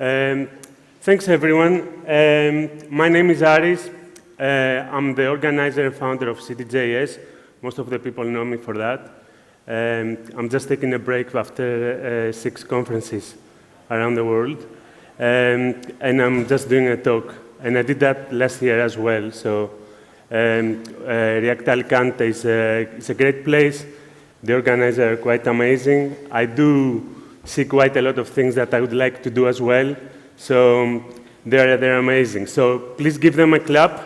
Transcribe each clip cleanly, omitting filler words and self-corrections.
Um, Thanks, everyone. My name is Aris. I'm the organizer and founder of CityJS. Most of the people know me for that. I'm just taking a break after 6 conferences around the world. And I'm just doing a talk. And I did that last year as well. So React Alicante is a great place. The organizers are quite amazing. I do see quite a lot of things that I would like to do as well. So they're amazing. So please give them a clap.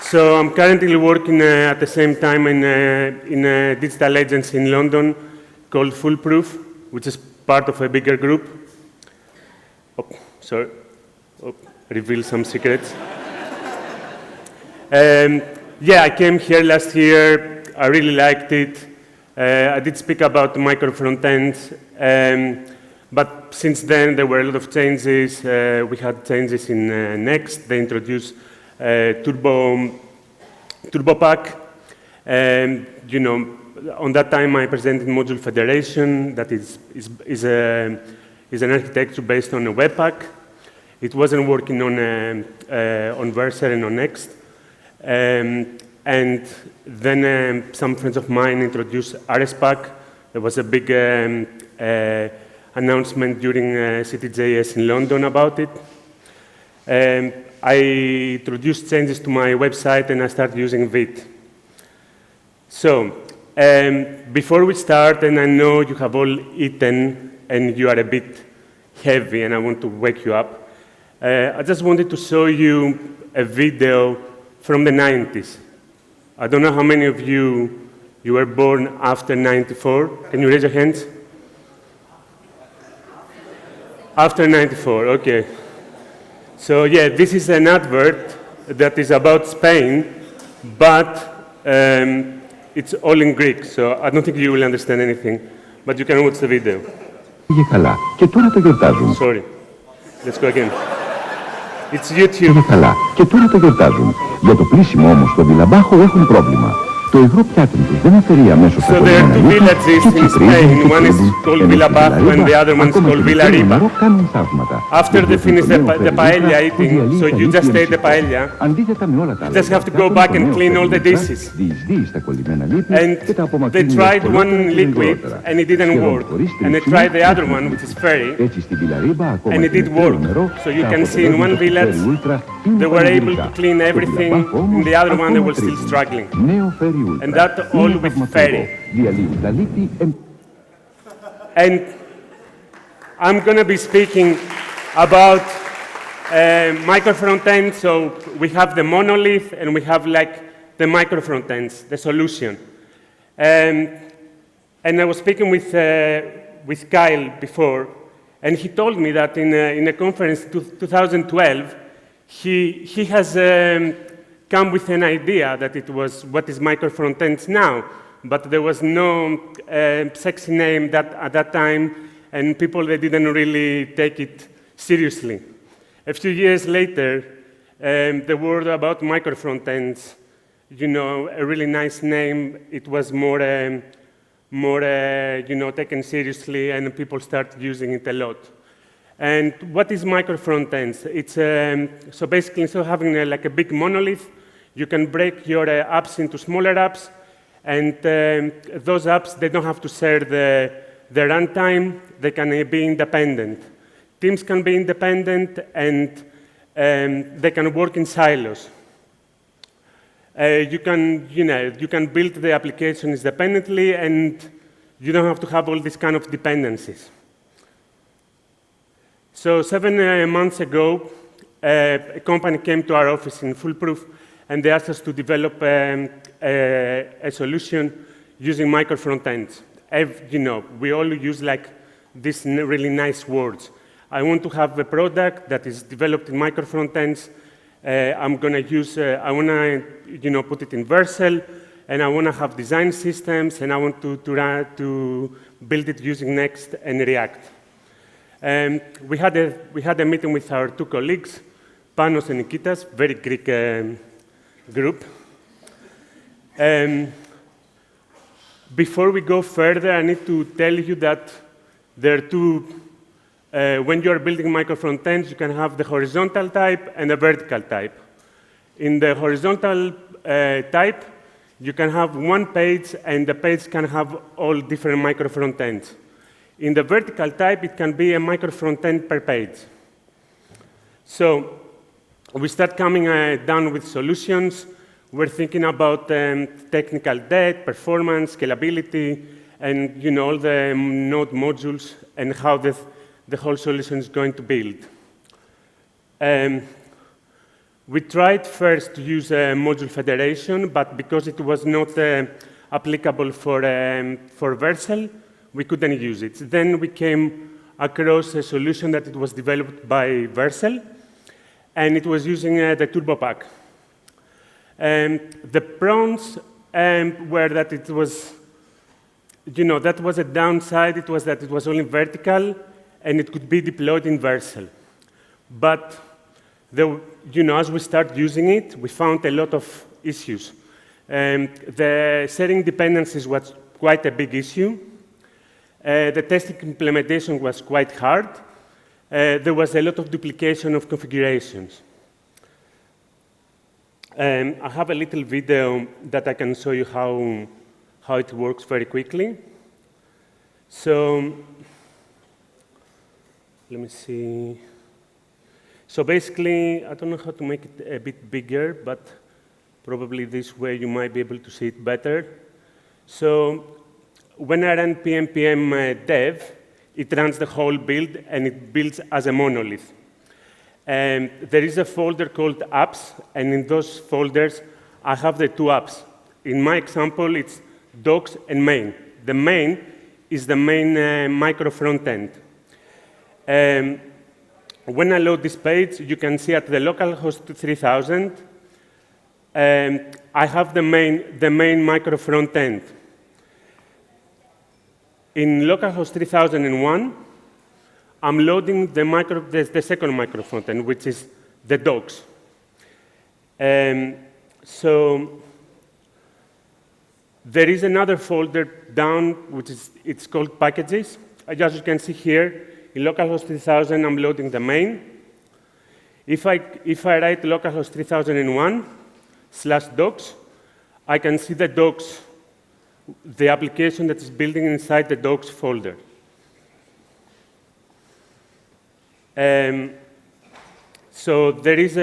So I'm currently working at the same time in a digital agency in London called Foolproof, which is part of a bigger group. Oh, sorry. Oh, reveal some secrets. Yeah, I came here last year. I really liked it. I did speak about Microfrontends, but since then there were a lot of changes. We had changes in Next. They introduced Turbo Pack. You know, on that time I presented Module Federation, that is an architecture based on a Webpack. It wasn't working on Verser and on Next. And then some friends of mine introduced ARIS Pack. There was a big announcement during CityJS in London about it. I introduced changes to my website and I started using Vite. So before we start, and I know you have all eaten and you are a bit heavy and I want to wake you up, I just wanted to show you a video from the 90s. I don't know how many of you were born after 94. Can you raise your hands? After 94, okay. So yeah, this is an advert that is about Spain, but it's all in Greek, so I don't think you will understand anything, but you can watch the video. Sorry, let's go again. It's YouTube. Καλά. Και τώρα το γιορτάζουν. Για το πλήσιμο όμως στον Βιλαμπάχο έχουν πρόβλημα. Το υγρό πιάτι τους δεν αφαιρεί αμέσως So there are two villages in Spain. One is called Villabajo and the other one is called Villarriba. After they finish the paella eating, so you just ate the paella, you just have to go back and clean all the dishes. And they tried one liquid and it didn't work. And they tried the other one, which is fairy, and it did work. So you can see in one village, they were able to clean everything. In the other one, they were still struggling. And that all with fairy. And I'm going to be speaking about Microfrontends. So we have the monolith and we have like the Microfrontends, the solution. And I was speaking with Kyle before, and he told me that in a conference in 2012, he has come with an idea that it was what is Microfrontends now, but there was no sexy name at that time, and people, they didn't really take it seriously. A few years later, the word about Microfrontends, you know, a really nice name, it was more you know, taken seriously, and people started using it a lot. And what is Microfrontends? It's so basically, instead of having like a big monolith, you can break your apps into smaller apps, and those apps, they don't have to share the runtime. They can be independent. Teams can be independent, and they can work in silos. You can build the applications independently, and you don't have to have all these kind of dependencies. So 7 months ago, a company came to our office in Foolproof, and they asked us to develop a solution using Microfrontends. You know, we all use like these really nice words. I want to have a product that is developed in Microfrontends. I'm going to use, I want to, you know, put it in Vercel, and I want to have design systems, and I want to build it using Next and React. We had a meeting with our 2 colleagues, Panos and Nikitas, very Greek group. Before we go further, I need to tell you that there are two, when you are building microfrontends, you can have the horizontal type and the vertical type. In the horizontal type, you can have one page, and the page can have all different microfrontends. In the vertical type, it can be a microfrontend per page. So we start coming down with solutions. We're thinking about technical debt, performance, scalability, and all the node modules and how the whole solution is going to build. We tried first to use module federation, but because it was not applicable for Vercel, we couldn't use it. Then we came across a solution that it was developed by Vercel, and it was using the turbo pack. The pros were that it was, that was a downside. It was that it was only vertical, and it could be deployed in Vercel. But as we started using it, we found a lot of issues. The sharing dependencies was quite a big issue. The testing implementation was quite hard. There was a lot of duplication of configurations. I have a little video that I can show you how it works very quickly. So let me see. So basically, I don't know how to make it a bit bigger, but probably this way you might be able to see it better. So when I run pm dev, it runs the whole build, and it builds as a monolith. There is a folder called apps, and in those folders, I have the two apps. In my example, it's docs and main. The main is the main micro front end. When I load this page, you can see at the localhost 3000, I have the main micro front end. In localhost 3001, I'm loading the second micro front end, which is the docs. So there is another folder down, which it's called packages. As you can see here, in localhost 3000, I'm loading the main. If I write localhost 3001/docs, I can see the docs, the application that is building inside the docs folder. So there is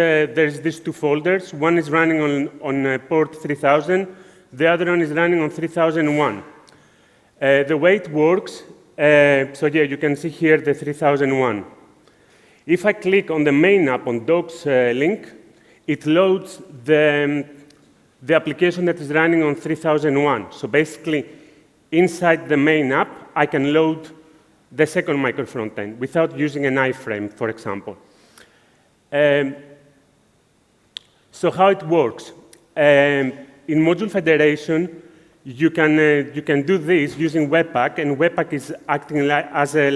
these two folders. One is running on port 3000. The other one is running on 3001. The way it works, so yeah, you can see here the 3001. If I click on the main app on docs link, it loads the application that is running on 3001. So basically, inside the main app, I can load the second micro frontend without using an iframe, for example. So how it works? In module federation, you can do this using Webpack, and Webpack is acting as a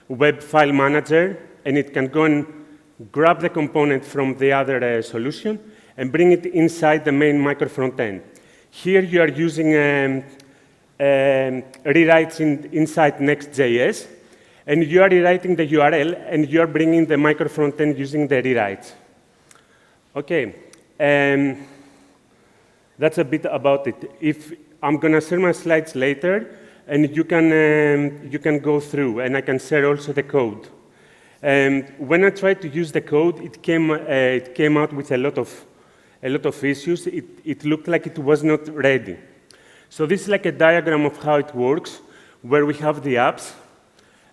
web file manager, and it can go and grab the component from the other solution and bring it inside the main micro frontend. Here you are using rewrites inside Next.js, and you are rewriting the URL, and you are bringing the micro frontend using the rewrites. Okay. That's a bit about it. I'm going to share my slides later, and you can go through, and I can share also the code. When I tried to use the code, it came out with a lot of issues. It looked like it was not ready. So this is like a diagram of how it works, where we have the apps,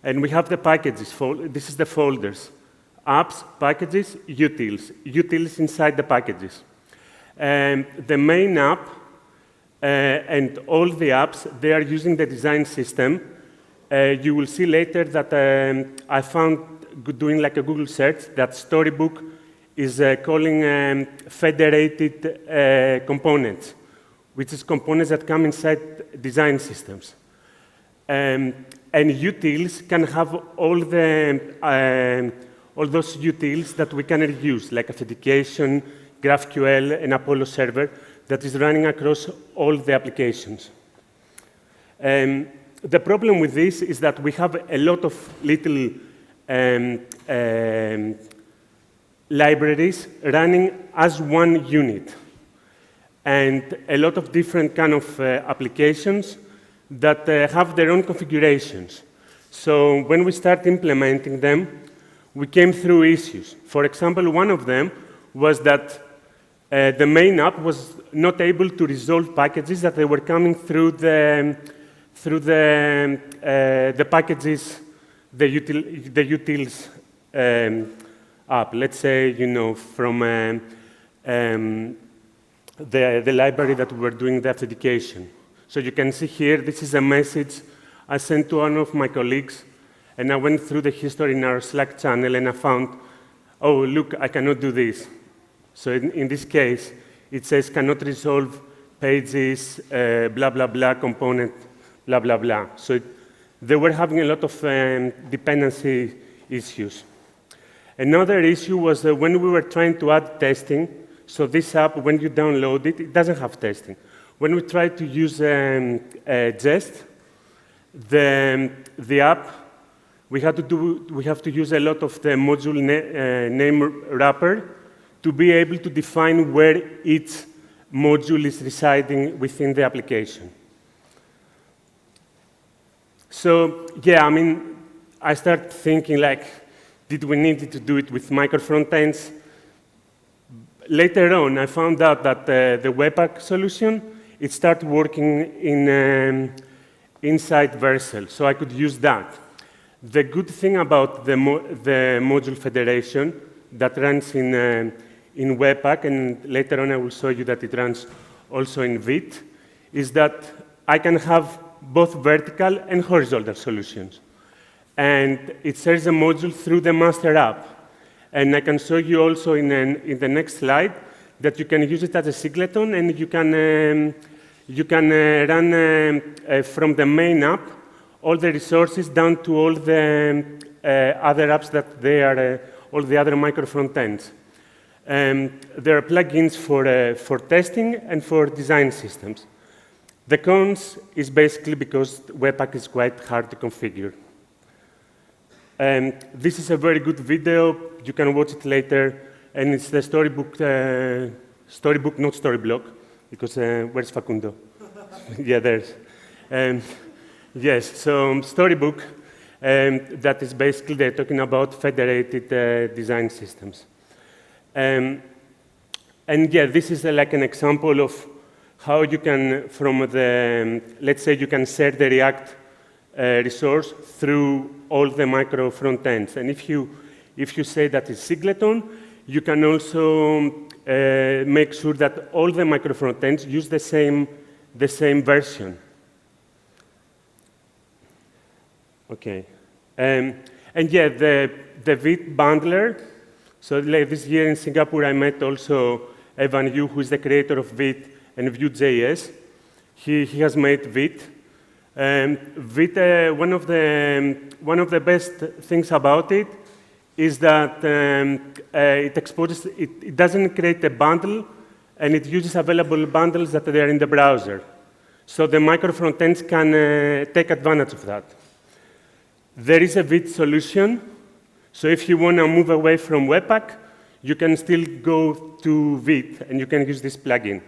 and we have the packages. This is the folders: apps, packages, utils. Utils inside the packages. The main app and all the apps, they are using the design system. You will see later that I found, doing like a Google search, that Storybook is calling federated components, which is components that come inside design systems. And utils can have all those utils that we can reuse, like authentication, GraphQL, and Apollo server that is running across all the applications. The problem with this is that we have a lot of little libraries running as one unit, and a lot of different kind of applications that have their own configurations. So when we start implementing them, we came through issues. For example, one of them was that the main app was not able to resolve packages that they were coming through the packages, the utils app. Let's say, from the library that we were doing the authentication. So you can see here, this is a message I sent to one of my colleagues, and I went through the history in our Slack channel, and I found, oh, look, I cannot do this. So in this case, it says cannot resolve pages, blah, blah, blah, component, blah, blah, blah. So they were having a lot of dependency issues. Another issue was when we were trying to add testing. So this app, when you download it, it doesn't have testing. When we try to use Jest, the app, we have to use a lot of the module name wrapper to be able to define where each module is residing within the application. So yeah, I started thinking did we need to do it with Microfrontends? Later on, I found out that the Webpack solution, it started working inside Vercel, so I could use that. The good thing about the module federation that runs in Webpack, and later on I will show you that it runs also in Vite, is that I can have both vertical and horizontal solutions. And it shares a module through the master app. And I can show you also in the next slide that you can use it as a singleton, and you can run from the main app all the resources down to all the other apps that they are, all the other microfrontends. There are plugins for testing and for design systems. The cons is basically because Webpack is quite hard to configure. This is a very good video. You can watch it later, and it's the storybook, not storyblock, because where's Facundo? Yeah, there's. Yes, so storybook, that is basically they're talking about federated design systems. And yeah, this is like an example of how you can, from the, let's say you can share the React resource through all the micro front ends. And if you say that it's singleton, you can also make sure that all the micro front ends use the same version. Okay. And yeah, the Vite bundler. So like this year in Singapore, I met also Evan Yu, who is the creator of Vite and Vue.js. He has made Vite. Vite, one of the best things about it is that it doesn't create a bundle, and it uses available bundles that are in the browser. So the micro frontends can take advantage of that. There is a Vite solution. So if you want to move away from Webpack, you can still go to Vite, and you can use this plugin.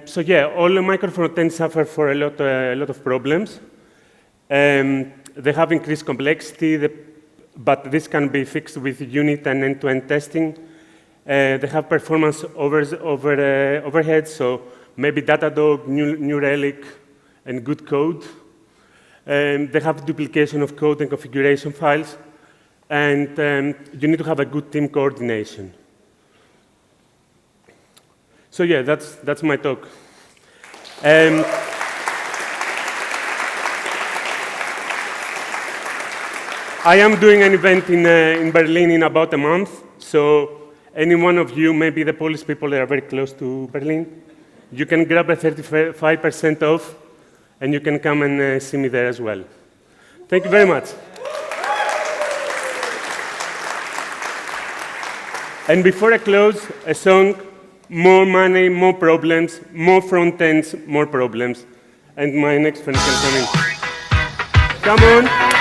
So yeah, all the micro frontends suffer for a lot of problems. They have increased complexity, but this can be fixed with unit and end-to-end testing. They have performance overhead, so maybe Datadog, New Relic, and good code. They have duplication of code and configuration files, and you need to have a good team coordination. So yeah, that's my talk. I am doing an event in Berlin in about a month, so any one of you, maybe the Polish people that are very close to Berlin, you can grab a 35% off, and you can come and see me there as well. Thank you very much. And before I close, a song, more money, more problems, more front ends, more problems. and my next friend can come in. Come on.